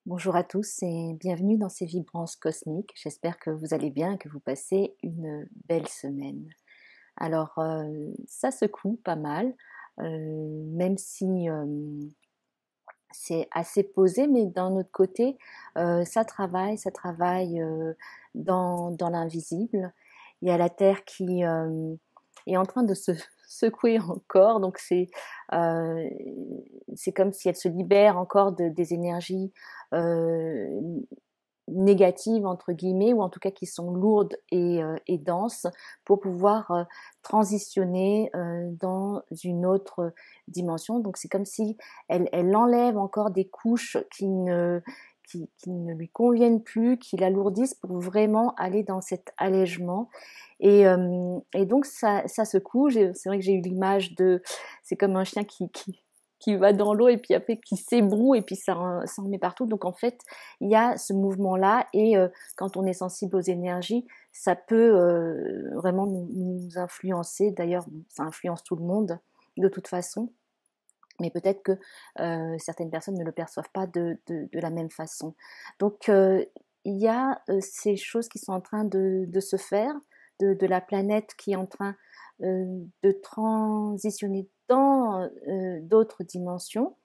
Bonjour à tous et bienvenue dans ces vibrances cosmiques. J'espère que vous allez bien et que vous passez une belle semaine. Alors, ça secoue pas mal, même si c'est assez posé, mais d'un autre côté, ça travaille dans l'invisible. Il y a la Terre qui est en train de se secouer encore, donc euh, c'est comme si elle se libère encore des énergies euh, négatives entre guillemets, ou en tout cas qui sont lourdes et denses, pour pouvoir transitionner dans une autre dimension. Donc c'est comme si elle enlève encore des couches qui ne lui conviennent plus, qui l'alourdissent, pour vraiment aller dans cet allègement. Et donc ça secoue. C'est vrai que j'ai eu l'image c'est comme un chien qui va dans l'eau et puis après qui s'ébroue et puis ça en met partout. Donc en fait, il y a ce mouvement-là, et quand on est sensible aux énergies, ça peut vraiment nous influencer. D'ailleurs, ça influence tout le monde de toute façon. Mais peut-être que certaines personnes ne le perçoivent pas de la même façon. Donc il y a ces choses qui sont en train de se faire, de la planète qui est en train de transitionner dans d'autres dimensions.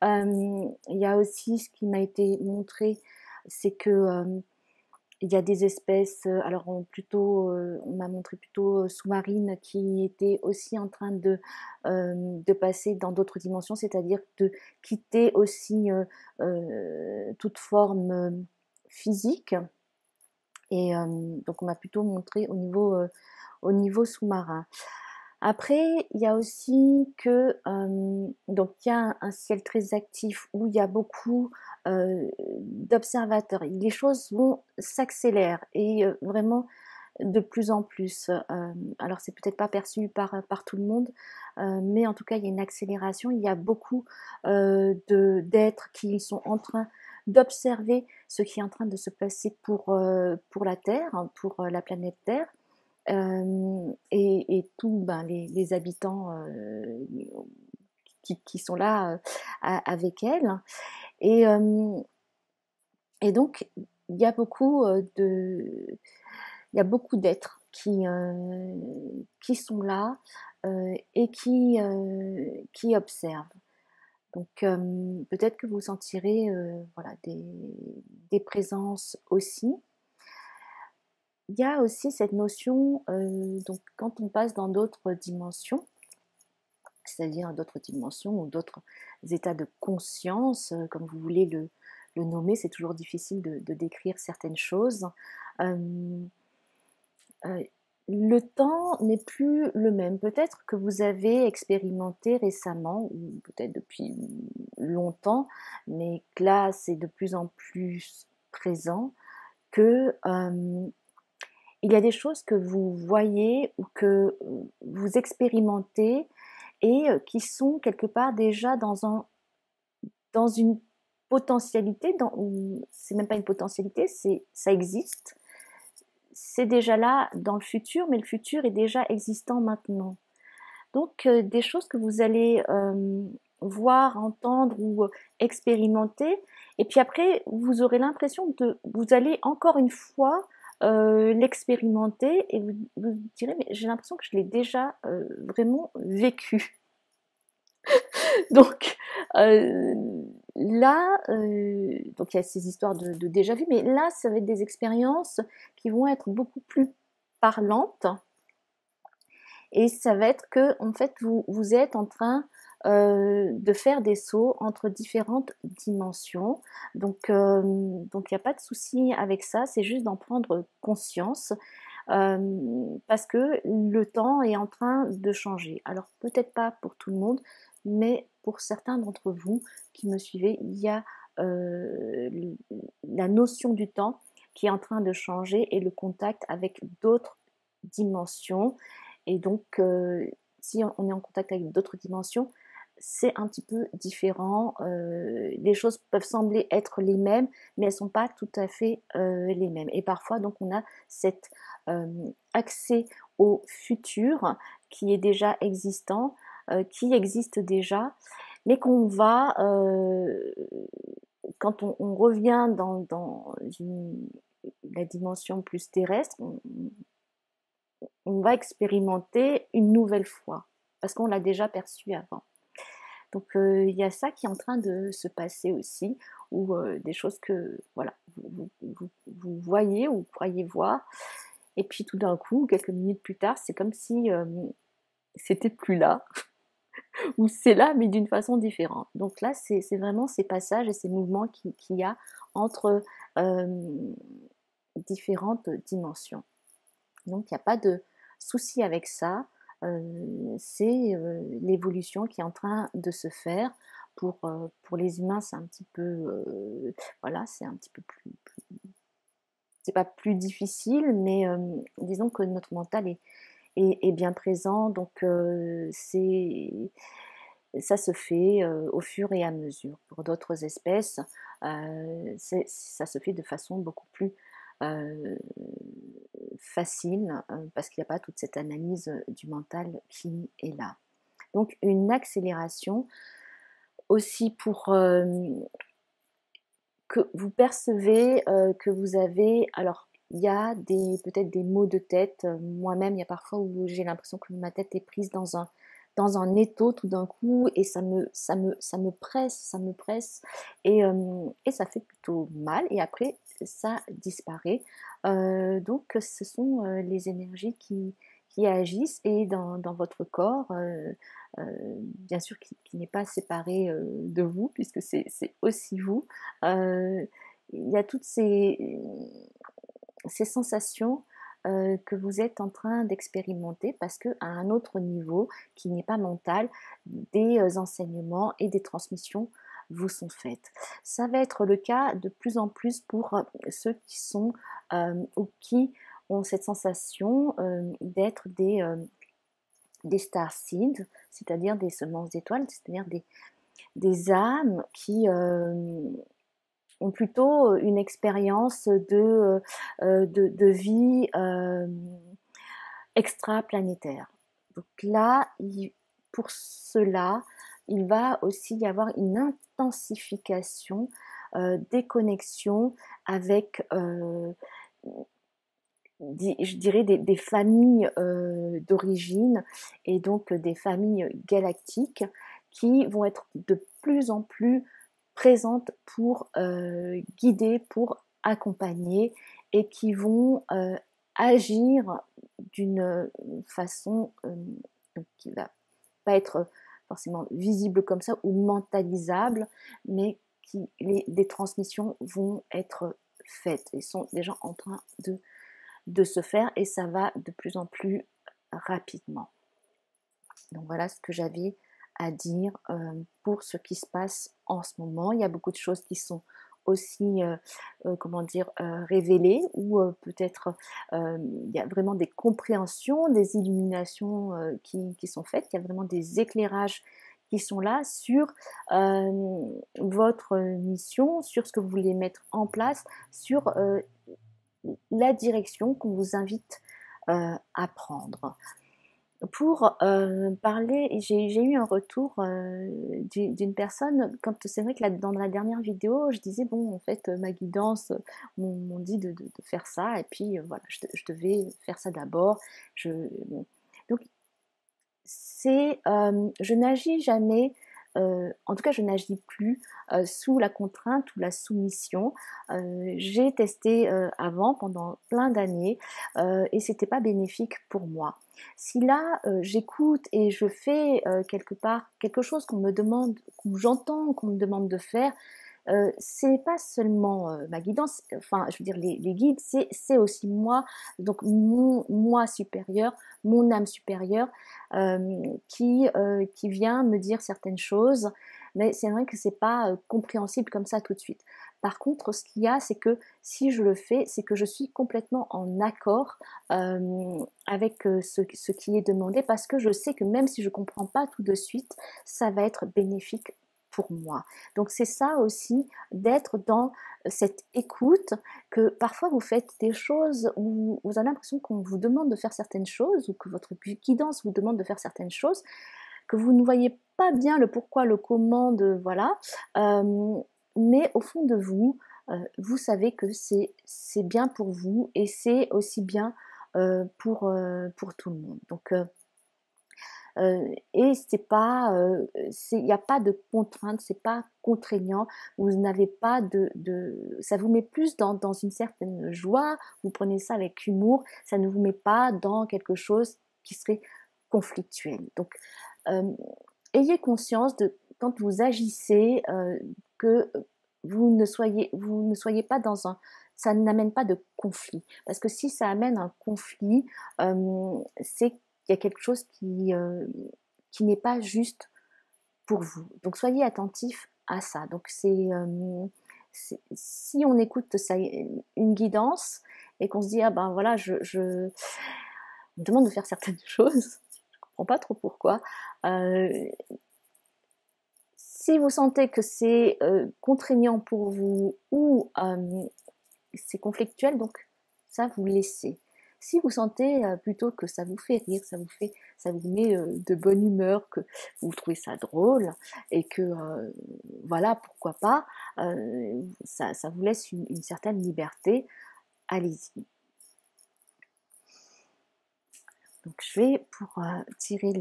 Il y a aussi ce qui m'a été montré, c'est que il y a des espèces, alors on m'a montré plutôt sous-marines, qui étaient aussi en train de passer dans d'autres dimensions, c'est-à-dire de quitter aussi toute forme physique. Et donc on m'a plutôt montré au niveau sous-marin. Après, il y a aussi que donc il y a un ciel très actif où il y a beaucoup d'observateurs. Les choses vont s'accélérer et vraiment de plus en plus. Alors c'est peut-être pas perçu par tout le monde, mais en tout cas il y a une accélération. Il y a beaucoup d'êtres qui sont en train d'observer ce qui est en train de se passer pour la Terre, hein, pour la planète Terre. Et tous les habitants qui sont là avec elle. Et, euh, et donc, il y a beaucoup il y a beaucoup d'êtres qui sont là et qui observent. Donc, peut-être que vous sentirez voilà, des présences aussi. Il y a aussi cette notion, donc quand on passe dans d'autres dimensions, c'est-à-dire d'autres dimensions ou d'autres états de conscience, comme vous voulez le nommer, c'est toujours difficile de décrire certaines choses. Euh, euh, le temps n'est plus le même. Peut-être que vous avez expérimenté récemment, ou peut-être depuis longtemps, mais que là c'est de plus en plus présent, que il y a des choses que vous voyez ou que vous expérimentez, et qui sont quelque part déjà dans une potentialité, c'est même pas une potentialité, ça existe, c'est déjà là dans le futur, mais le futur est déjà existant maintenant. Donc des choses que vous allez voir, entendre ou expérimenter, et puis après vous aurez l'impression vous allez encore une fois l'expérimenter, et vous direz mais j'ai l'impression que je l'ai déjà vraiment vécu. Donc euh, là, donc il y a ces histoires de déjà vu, mais là ça va être des expériences qui vont être beaucoup plus parlantes. Et ça va être que, en fait, vous êtes en train de faire des sauts entre différentes dimensions. Donc il n'y a pas de souci avec ça, c'est juste d'en prendre conscience, parce que le temps est en train de changer. Alors peut-être pas pour tout le monde, mais pour certains d'entre vous qui me suivez, il y a euh, la notion du temps qui est en train de changer, et le contact avec d'autres dimensions. Et donc, si on est en contact avec d'autres dimensions, c'est un petit peu différent. Les choses peuvent sembler être les mêmes, mais elles ne sont pas tout à fait les mêmes. Et parfois, donc, on a cet accès au futur qui est déjà existant, qui existe déjà, mais qu'on va quand on revient dans la dimension plus terrestre, on va expérimenter une nouvelle fois, parce qu'on l'a déjà perçu avant. Donc il y a ça qui est en train de se passer aussi, ou des choses que voilà, vous voyez ou vous croyez voir, et puis tout d'un coup, quelques minutes plus tard, c'est comme si c'était plus là, ou c'est là, mais d'une façon différente. Donc là, c'est vraiment ces passages et ces mouvements qu'il y a entre différentes dimensions. Donc il n'y a pas de souci avec ça. C'est l'évolution qui est en train de se faire. Pour les humains, c'est un petit peu, voilà, c'est un petit peu c'est pas plus difficile, mais disons que notre mental est bien présent, donc ça se fait au fur et à mesure. Pour d'autres espèces, ça se fait de façon beaucoup plus euh, facile, parce qu'il n'y a pas toute cette analyse du mental qui est là. Donc une accélération aussi pour que vous percevez que vous avez, alors il y a peut-être des maux de tête. Moi-même, il y a parfois où j'ai l'impression que ma tête est prise dans un étau tout d'un coup, et ça me presse, et ça fait plutôt mal, et après ça disparaît. Donc ce sont les énergies qui agissent, et dans votre corps, bien sûr qui n'est pas séparé de vous, puisque c'est aussi vous. Euh, il y a toutes ces sensations que vous êtes en train d'expérimenter, parce qu'à un autre niveau, qui n'est pas mental, des enseignements et des transmissions vous sont faites. Ça va être le cas de plus en plus pour ceux qui sont ou qui ont cette sensation d'être des starseeds, c'est-à-dire des semences d'étoiles, c'est-à-dire des âmes qui ont plutôt une expérience de vie extraplanétaire. Donc là, pour cela, il va aussi y avoir une intensification des connexions avec, je dirais, des familles d'origine, et donc des familles galactiques qui vont être de plus en plus présentes pour guider, pour accompagner, et qui vont agir d'une façon qui ne va pas être forcément visible comme ça ou mentalisable, mais des transmissions vont être faites et sont déjà en train de se faire, et ça va de plus en plus rapidement. Donc voilà ce que j'avais à dire pour ce qui se passe en ce moment. Il y a beaucoup de choses qui sont aussi, comment dire, révélées, ou peut-être il y a vraiment des compréhensions, des illuminations qui sont faites, il y a vraiment des éclairages qui sont là sur votre mission, sur ce que vous voulez mettre en place, sur la direction qu'on vous invite à prendre. Pour parler, j'ai eu un retour d'une personne, quand c'est vrai que dans la dernière vidéo, je disais, bon, en fait, ma guidance m'ont dit de faire ça, et puis voilà, je devais faire ça d'abord. Bon. Donc, je n'agis jamais, en tout cas je n'agis plus sous la contrainte ou la soumission. J'ai testé avant pendant plein d'années, et c'était pas bénéfique pour moi. Si là j'écoute et je fais quelque part quelque chose qu'on me demande, que j'entends qu'on me demande de faire, c'est pas seulement ma guidance, enfin je veux dire les guides, c'est aussi moi, donc mon moi supérieur, mon âme supérieure qui vient me dire certaines choses, mais c'est vrai que c'est pas compréhensible comme ça tout de suite. Par contre, ce qu'il y a, c'est que si je le fais, c'est que je suis complètement en accord avec ce qui est demandé, parce que je sais que même si je comprends pas tout de suite, ça va être bénéfique pour moi. Donc c'est ça aussi, d'être dans cette écoute, que parfois vous faites des choses où vous avez l'impression qu'on vous demande de faire certaines choses, ou que votre guidance vous demande de faire certaines choses, que vous ne voyez pas bien le pourquoi, le comment, voilà. mais au fond de vous, vous savez que c'est bien pour vous et c'est aussi bien pour tout le monde. Donc, et c'est pas, il n'y a pas de contrainte, c'est pas contraignant. Vous n'avez pas ça vous met plus dans une certaine joie. Vous prenez ça avec humour. Ça ne vous met pas dans quelque chose qui serait conflictuel. Donc, ayez conscience de quand vous agissez que vous ne soyez pas dans un ça n'amène pas de conflit. Parce que si ça amène un conflit, c'est qu'il y a quelque chose qui n'est pas juste pour vous. Donc soyez attentifs à ça. Donc si on écoute ça, une guidance et qu'on se dit ah ben voilà on me demande de faire certaines choses, je comprends pas trop pourquoi. Si vous sentez que c'est contraignant pour vous ou c'est conflictuel, donc ça vous laissez. Si vous sentez plutôt que ça vous fait rire, ça vous met de bonne humeur, que vous trouvez ça drôle et que voilà, pourquoi pas, ça vous laisse une certaine liberté, allez-y. Donc je vais pour tirer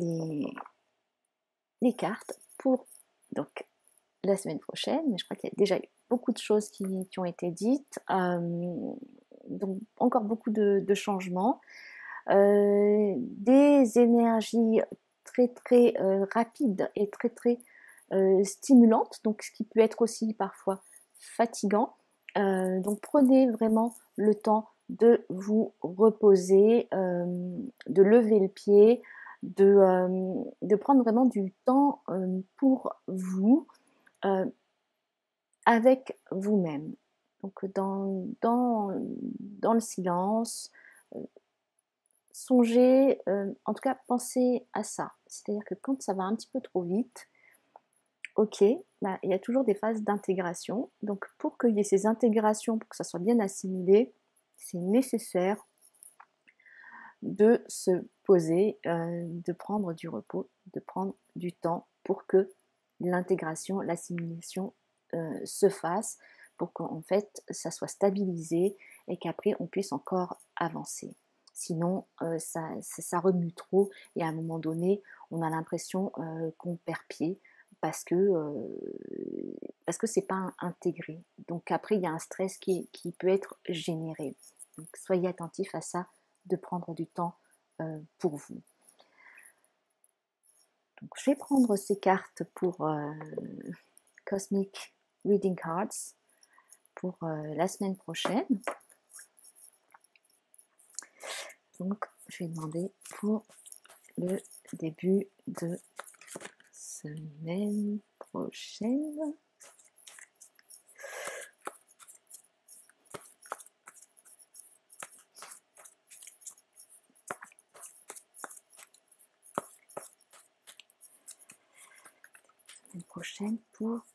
les cartes pour donc la semaine prochaine, mais je crois qu'il y a déjà eu beaucoup de choses qui ont été dites, donc encore beaucoup de changements, des énergies très très rapides et très très stimulantes, donc ce qui peut être aussi parfois fatigant. Donc prenez vraiment le temps de vous reposer, de lever le pied, de prendre vraiment du temps pour vous, avec vous-même. Donc dans le silence, songez, en tout cas pensez à ça. C'est-à-dire que quand ça va un petit peu trop vite, ok, bah, il y a toujours des phases d'intégration. Donc pour qu'il y ait ces intégrations, pour que ça soit bien assimilé, c'est nécessaire de se poser, de prendre du repos, de prendre du temps pour que l'intégration, l'assimilation se fasse, pour qu'en fait ça soit stabilisé et qu'après on puisse encore avancer. Sinon ça remue trop et à un moment donné on a l'impression qu'on perd pied parce que c'est pas intégré. Donc après il y a un stress qui peut être généré. Donc soyez attentifs à ça, de prendre du temps pour vous. Donc je vais prendre ces cartes pour Cosmic Reading Cards pour la semaine prochaine. Donc je vais demander pour le début de semaine prochaine. Prochaine pour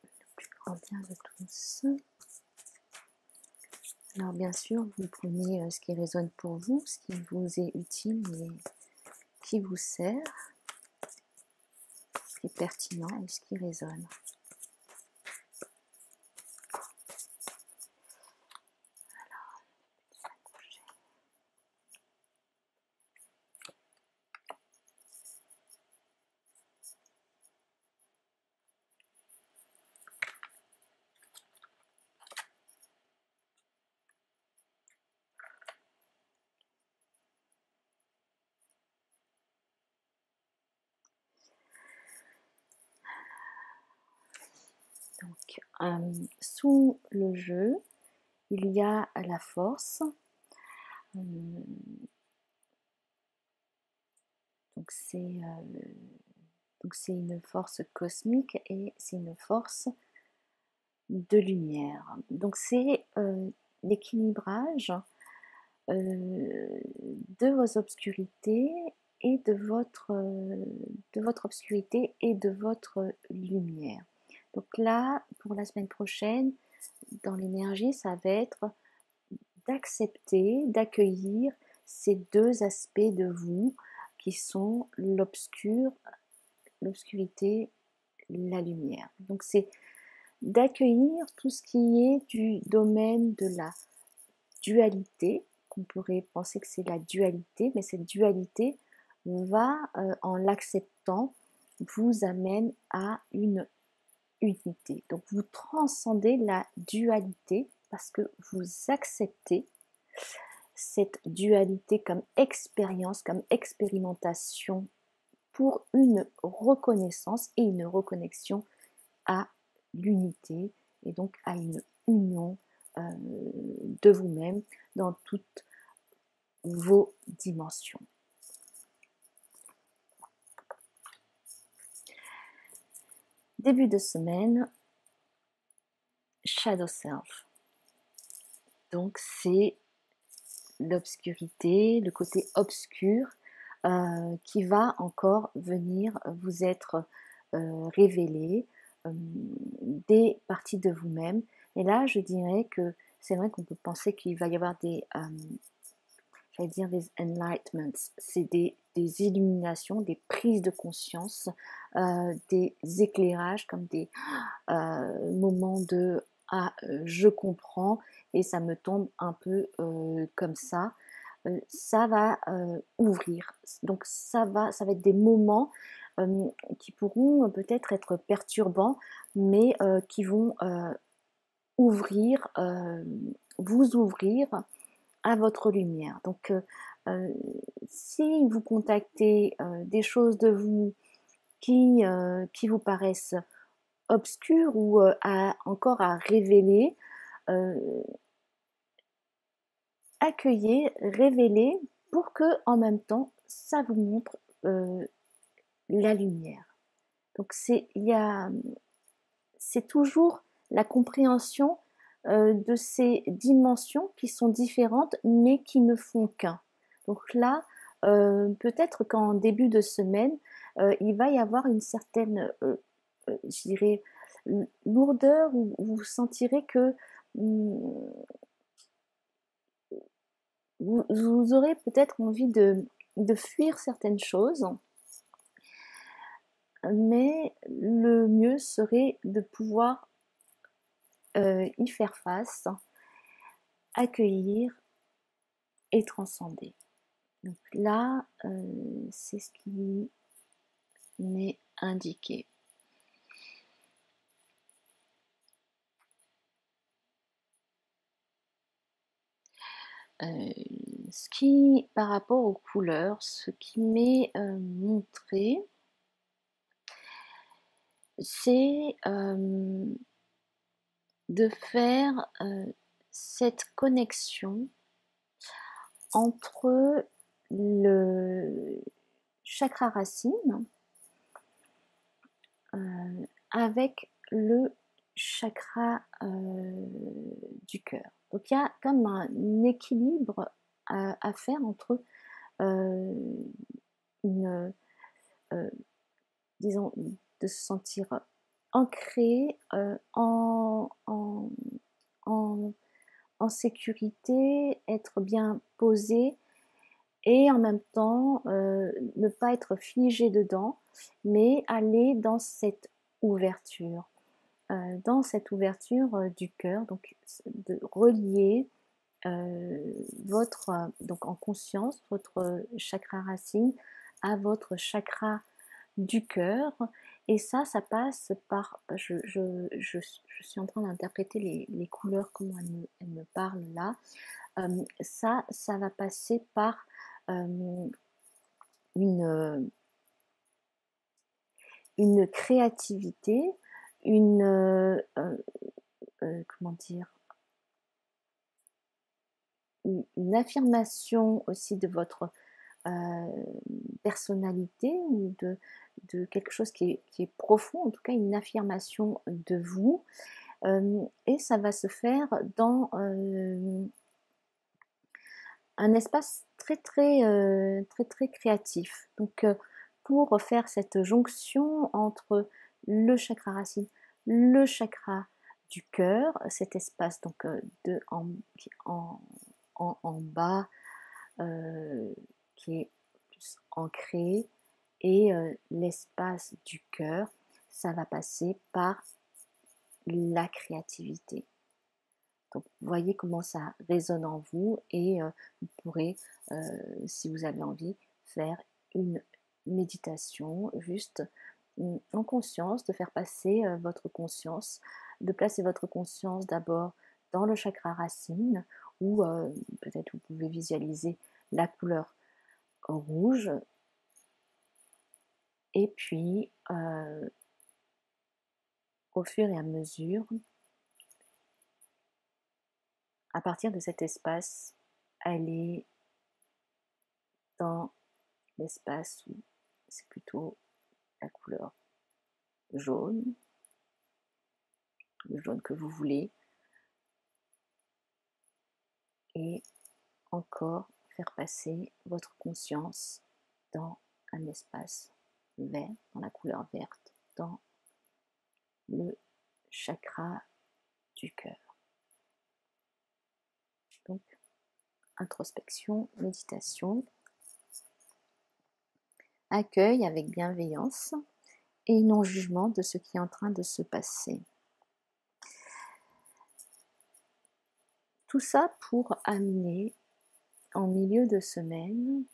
le plus grand bien de tous. Alors bien sûr, vous prenez ce qui résonne pour vous, ce qui vous est utile et qui vous sert, ce qui est pertinent et ce qui résonne. Donc, sous le jeu, il y a la force. Donc c'est une force cosmique et c'est une force de lumière. Donc c'est l'équilibrage de vos obscurités et de votre obscurité et de votre lumière. Donc là, pour la semaine prochaine, dans l'énergie, ça va être d'accepter, d'accueillir ces deux aspects de vous qui sont l'obscurité, la lumière. Donc c'est d'accueillir tout ce qui est du domaine de la dualité, qu'on pourrait penser que c'est la dualité, mais cette dualité va, en l'acceptant, vous amène à une unité. Donc vous transcendez la dualité parce que vous acceptez cette dualité comme expérience, comme expérimentation pour une reconnaissance et une reconnexion à l'unité et donc à une union de vous-même dans toutes vos dimensions. Début de semaine, Shadow Self. Donc c'est l'obscurité, le côté obscur qui va encore venir vous être révélé, des parties de vous-même. Et là, je dirais que c'est vrai qu'on peut penser qu'il va y avoir des, j'allais dire des enlightenments, c'est des illuminations, des prises de conscience, des éclairages comme des moments de ah, je comprends et ça me tombe un peu comme ça va ouvrir. Donc ça va être des moments qui pourront peut-être être perturbants, mais qui vont ouvrir, vous ouvrir à votre lumière. Donc si vous contactez des choses de vous qui vous paraissent obscures ou encore à révéler, accueillez, révélez pour que en même temps ça vous montre la lumière. Donc c'est toujours la compréhension de ces dimensions qui sont différentes mais qui ne font qu'un. Donc là, peut-être qu'en début de semaine, il va y avoir une certaine, je dirais, lourdeur où vous sentirez que vous aurez peut-être envie de fuir certaines choses, mais le mieux serait de pouvoir y faire face, accueillir et transcender. Donc là, c'est ce qui m'est indiqué. Ce qui, par rapport aux couleurs, ce qui m'est montré, c'est de faire cette connexion entre le chakra racine avec le chakra du cœur. Donc il y a comme un équilibre à faire entre une, disons, de se sentir ancré en sécurité, être bien posé et en même temps ne pas être figé dedans, mais aller dans cette ouverture. Dans cette ouverture du cœur, donc de relier votre, donc en conscience, votre chakra racine à votre chakra du cœur. Et ça passe par, je suis en train d'interpréter les couleurs, comment elles me parlent là. Ça va passer par une créativité, comment dire, une affirmation aussi de votre personnalité ou de quelque chose qui est profond, en tout cas une affirmation de vous. Et ça va se faire dans un espace très créatif. Donc pour faire cette jonction entre le chakra racine, le chakra du cœur, cet espace donc en bas qui est plus ancré, et l'espace du cœur, ça va passer par la créativité. Donc, voyez comment ça résonne en vous et vous pourrez, si vous avez envie, faire une méditation juste en conscience, de faire passer votre conscience, de placer votre conscience d'abord dans le chakra racine où peut-être vous pouvez visualiser la couleur rouge et puis au fur et à mesure, à partir de cet espace, aller dans l'espace où c'est plutôt la couleur jaune, le jaune que vous voulez, et encore faire passer votre conscience dans un espace vert, dans la couleur verte, dans le chakra du cœur. Donc, introspection, méditation, accueil avec bienveillance et non-jugement de ce qui est en train de se passer. Tout ça pour amener en milieu de semaine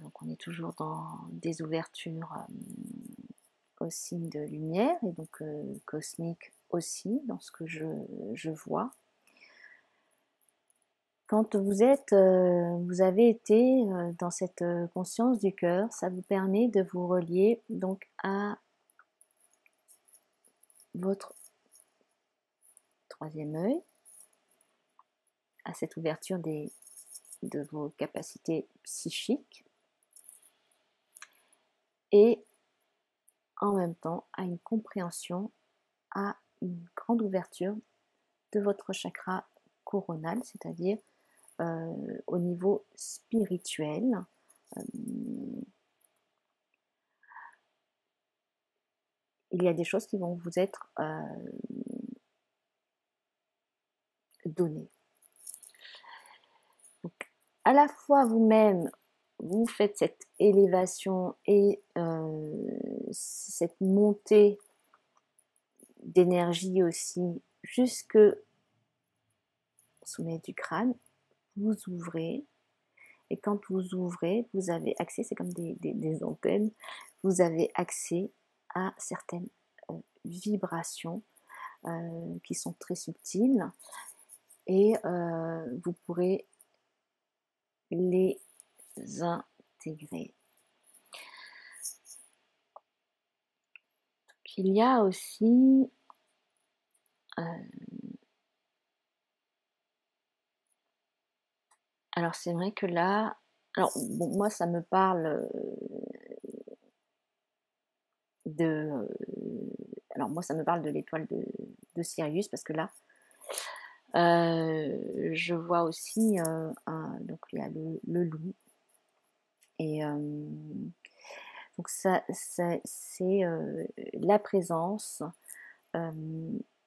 donc on est toujours dans des ouvertures au signe de lumière et donc cosmique aussi dans ce que je vois. Quand vous avez été dans cette conscience du cœur, ça vous permet de vous relier donc à votre troisième œil, à cette ouverture de vos capacités psychiques et en même temps à une compréhension, à une grande ouverture de votre chakra coronal, c'est-à-dire au niveau spirituel. Il y a des choses qui vont vous être données. Donc, à la fois vous-même, vous faites cette élévation et cette montée d'énergie aussi jusque au sommet du crâne, vous ouvrez. Et quand vous ouvrez, vous avez accès, c'est comme des antennes, vous avez accès à certaines vibrations qui sont très subtiles et vous pourrez les intégrer. Donc, il y a aussi alors c'est vrai que là, alors bon, moi ça me parle alors moi ça me parle de l'étoile de Sirius parce que là je vois aussi donc il y a le loup et donc ça c'est la présence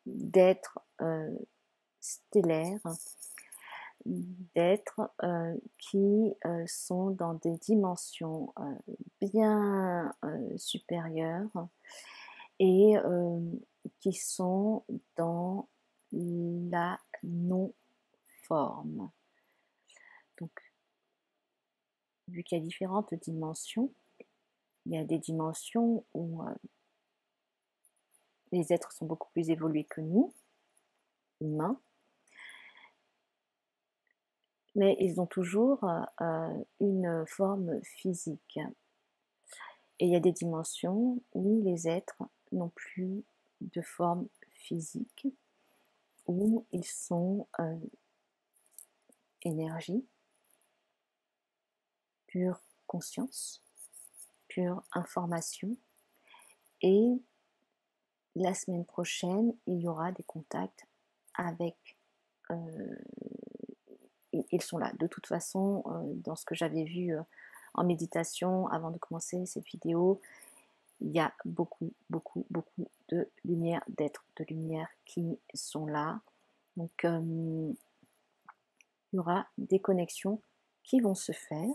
d'êtres stellaires, d'êtres qui sont dans des dimensions bien supérieures et qui sont dans la non-forme. Donc, vu qu'il y a différentes dimensions, il y a des dimensions où les êtres sont beaucoup plus évolués que nous, humains, mais ils ont toujours une forme physique. Et il y a des dimensions où les êtres n'ont plus de forme physique, où ils sont énergie, pure conscience, pure information. Et la semaine prochaine, il y aura des contacts avec... ils sont là. De toute façon, dans ce que j'avais vu en méditation avant de commencer cette vidéo, il y a beaucoup, beaucoup, beaucoup de lumière, d'êtres de lumière qui sont là. Donc, il y aura des connexions qui vont se faire.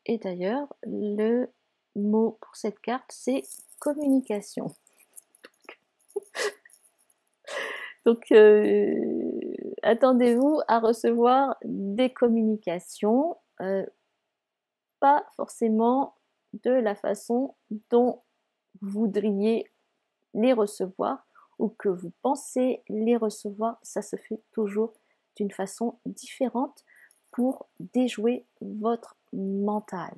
Et d'ailleurs, le mot pour cette carte, c'est communication. Donc, attendez-vous à recevoir des communications, pas forcément de la façon dont vous voudriez les recevoir ou que vous pensez les recevoir. Ça se fait toujours d'une façon différente pour déjouer votre mental.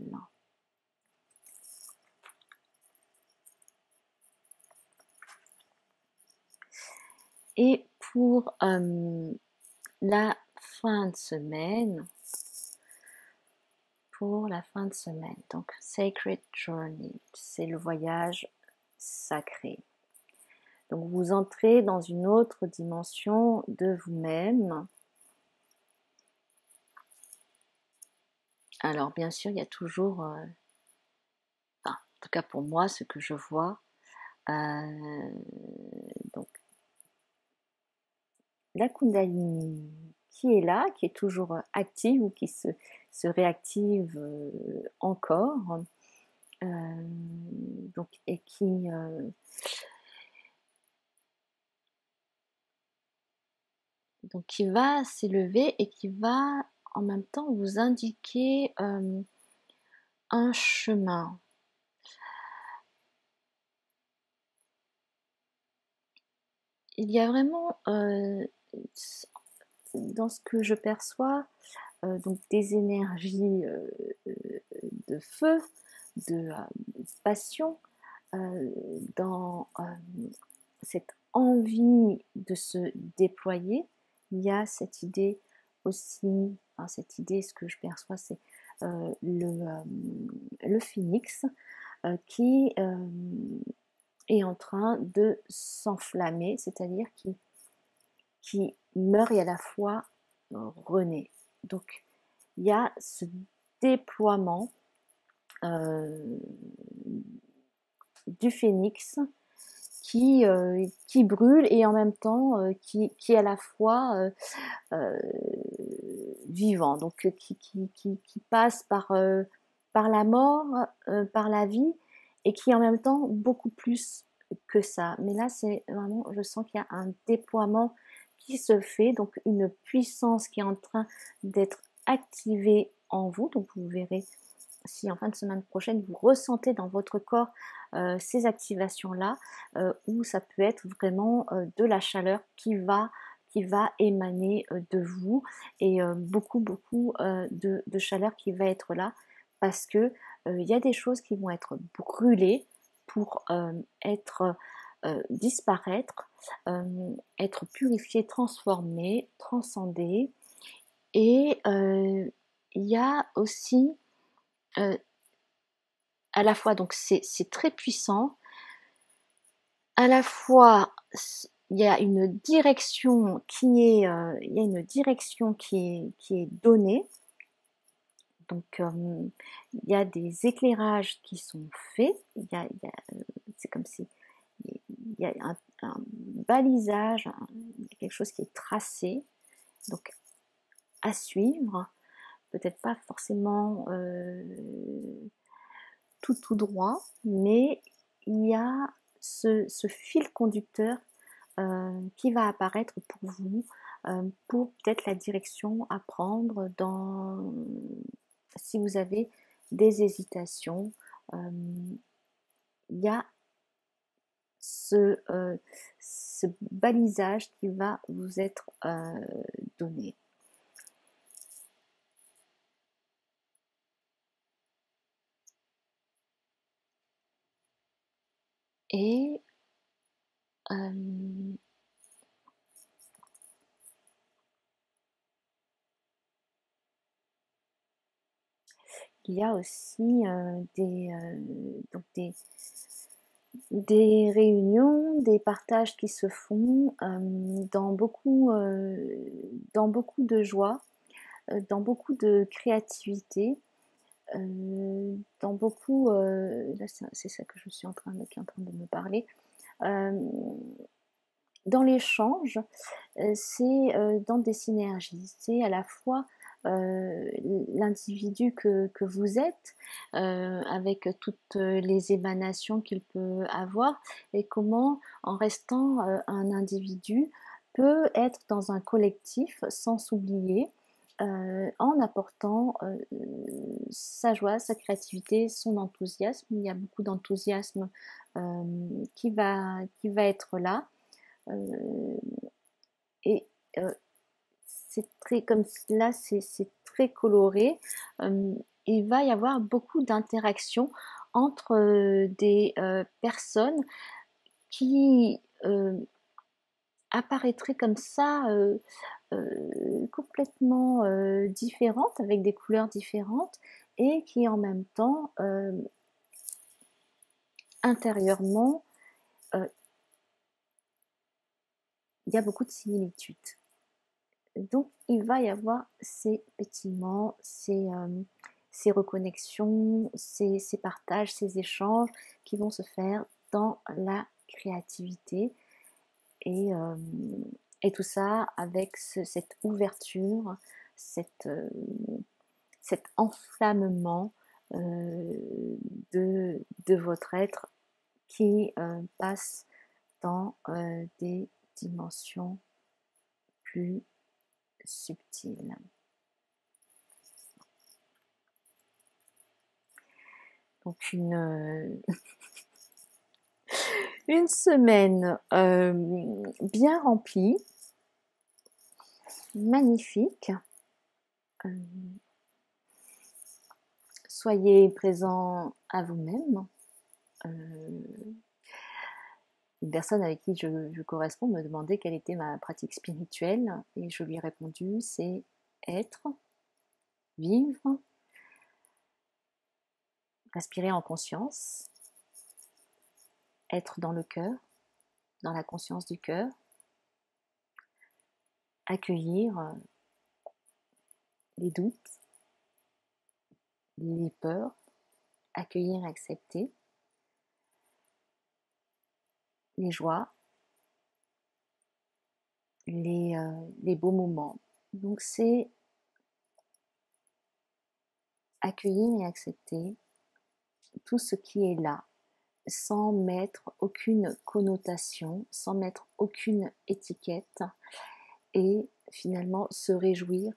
Et pour la fin de semaine, donc Sacred Journey, c'est le voyage sacré. Donc vous entrez dans une autre dimension de vous-même. Alors bien sûr, il y a toujours, en tout cas pour moi, ce que je vois, donc la Kundalini qui est là, qui est toujours active ou qui se réactive encore, donc, et qui va s'élever et qui va en même temps vous indiquer un chemin. Il y a vraiment dans ce que je perçois donc des énergies de feu, de passion, dans cette envie de se déployer. Il y a cette idée aussi, enfin cette idée, ce que je perçois, c'est le phénix qui est en train de s'enflammer, c'est-à-dire qui meurt et à la fois renaît. Donc il y a ce déploiement du phénix qui brûle et en même temps qui est à la fois vivant, donc qui passe par la mort, par la vie, et qui est en même temps beaucoup plus que ça. Mais là, c'est vraiment, je sens qu'il y a un déploiement qui se fait, donc une puissance qui est en train d'être activée en vous. Donc vous verrez si en fin de semaine prochaine vous ressentez dans votre corps ces activations-là, où ça peut être vraiment de la chaleur qui va émaner de vous, et beaucoup de chaleur qui va être là, parce que il y a des choses qui vont être brûlées pour disparaître, être purifiées, transformées, transcendées. Et il y a aussi à la fois, donc c'est très puissant, à la fois il y a une direction qui est donnée, donc il y a des éclairages qui sont faits, c'est comme si il y a un balisage, quelque chose qui est tracé, donc à suivre, peut-être pas forcément tout droit, mais il y a ce fil conducteur qui va apparaître pour vous, pour peut-être la direction à prendre si vous avez des hésitations. Il y a ce balisage qui va vous être donné. Et il y a aussi des réunions, des partages qui se font dans beaucoup de joie, dans beaucoup de créativité, dans beaucoup, là c'est ça que je suis qui est en train de me parler, dans l'échange, c'est dans des synergies, c'est à la fois l'individu que vous êtes, avec toutes les émanations qu'il peut avoir, et comment, en restant un individu, peut être dans un collectif sans s'oublier, en apportant sa joie, sa créativité, son enthousiasme. Il y a beaucoup d'enthousiasme qui va être là. Et c'est très comme là, c'est très coloré. Il va y avoir beaucoup d'interactions entre des personnes qui apparaîtraient comme ça, complètement différentes, avec des couleurs différentes, et qui en même temps, intérieurement, il y a beaucoup de similitudes. Donc il va y avoir ces pétillements, ces reconnexions, ces partages, ces échanges qui vont se faire dans la créativité, et, euh, et tout ça avec cette ouverture, cet enflammement de votre être qui passe dans des dimensions plus subtiles. Donc une semaine bien remplie, magnifique. Soyez présent à vous-même. Une personne avec qui je corresponds me demandait quelle était ma pratique spirituelle, et je lui ai répondu, c'est être, vivre, respirer en conscience, être dans le cœur, dans la conscience du cœur, accueillir les doutes, les peurs, accueillir et accepter les joies, les beaux moments. Donc c'est accueillir et accepter tout ce qui est là, sans mettre aucune connotation, sans mettre aucune étiquette, et finalement se réjouir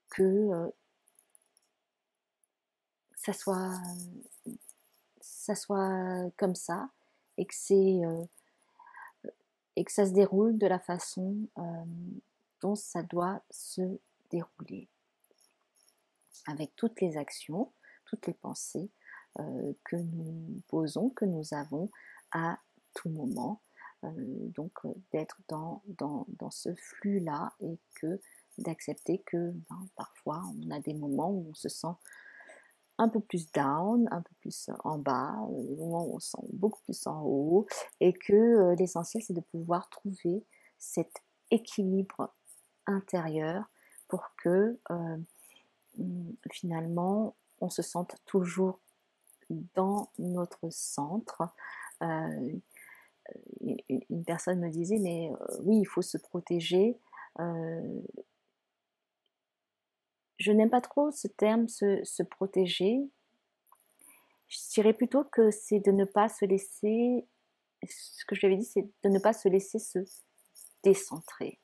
que ça soit comme ça, et que ça se déroule de la façon dont ça doit se dérouler, avec toutes les actions, toutes les pensées que nous posons, que nous avons à tout moment. Donc d'être dans ce flux-là, et d'accepter que parfois on a des moments où on se sent un peu plus down, un peu plus en bas, des moments où on se sent beaucoup plus en haut, et que l'essentiel c'est de pouvoir trouver cet équilibre intérieur pour que finalement on se sente toujours dans notre centre. Une personne me disait, mais oui, il faut se protéger. Je n'aime pas trop ce terme, se protéger. Je dirais plutôt que c'est de ne pas se laisser, ce que je lui avais dit, c'est de ne pas se laisser se décentrer.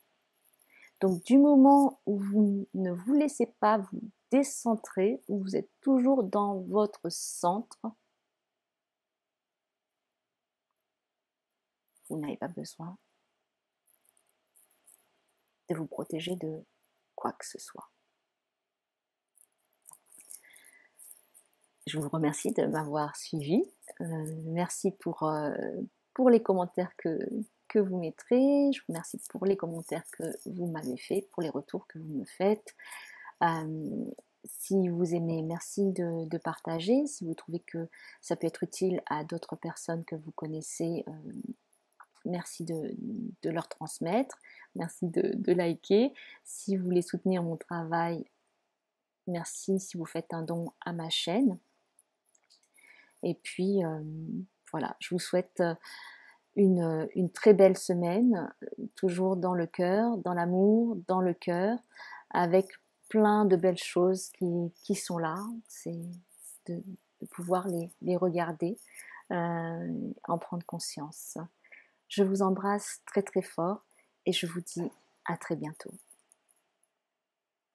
Donc du moment où vous ne vous laissez pas vous décentrer, où vous êtes toujours dans votre centre, vous n'avez pas besoin de vous protéger de quoi que ce soit. Je vous remercie de m'avoir suivi. Merci pour les commentaires que vous mettrez. Je vous remercie pour les commentaires que vous m'avez fait, pour les retours que vous me faites. Si vous aimez, merci de partager. Si vous trouvez que ça peut être utile à d'autres personnes que vous connaissez, merci de leur transmettre. Merci de liker. Si vous voulez soutenir mon travail, merci si vous faites un don à ma chaîne. Et puis voilà, je vous souhaite une très belle semaine, toujours dans le cœur, dans l'amour, dans le cœur, avec plein de belles choses qui sont là, c'est de, de pouvoir les regarder, en prendre conscience. Je vous embrasse très très fort et je vous dis à très bientôt.